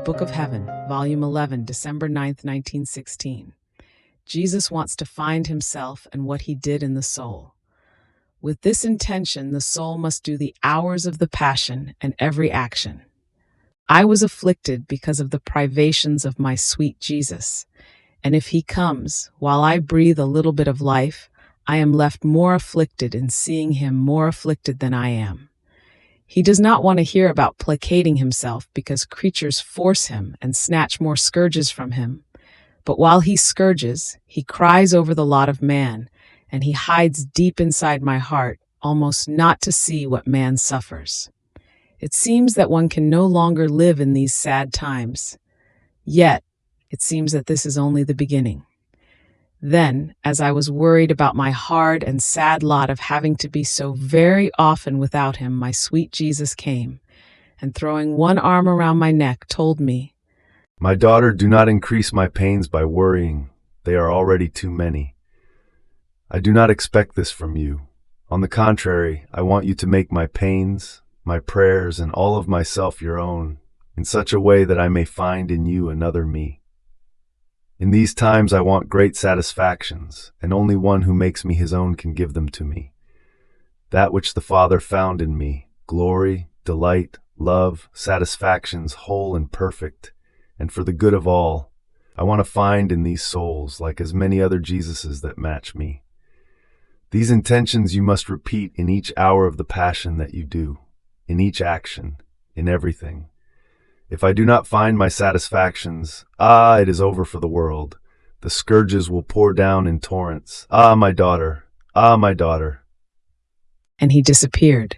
Book of Heaven, Volume 11, December 9th, 1916. Jesus wants to find himself and what he did in the soul. With this intention, the soul must do the hours of the Passion and every action. I was afflicted because of the privations of my sweet Jesus, and if he comes, while I breathe a little bit of life, I am left more afflicted in seeing him more afflicted than I am. He does not want to hear about placating himself because creatures force him and snatch more scourges from him. But while he scourges, he cries over the lot of man, and he hides deep inside my heart, almost not to see what man suffers. It seems that one can no longer live in these sad times. Yet, it seems that this is only the beginning. Then, as I was worried about my hard and sad lot of having to be so very often without him, my sweet Jesus came, and throwing one arm around my neck, told me, "My daughter, do not increase my pains by worrying. They are already too many. I do not expect this from you. On the contrary, I want you to make my pains, my prayers, and all of myself your own, in such a way that I may find in you another me. In these times I want great satisfactions, and only one who makes me his own can give them to me. That which the Father found in me, glory, delight, love, satisfactions whole and perfect, and for the good of all, I want to find in these souls, like as many other Jesuses that match me. These intentions you must repeat in each hour of the Passion that you do, in each action, in everything. If I do not find my satisfactions, it is over for the world. The scourges will pour down in torrents. My daughter, my daughter." And he disappeared.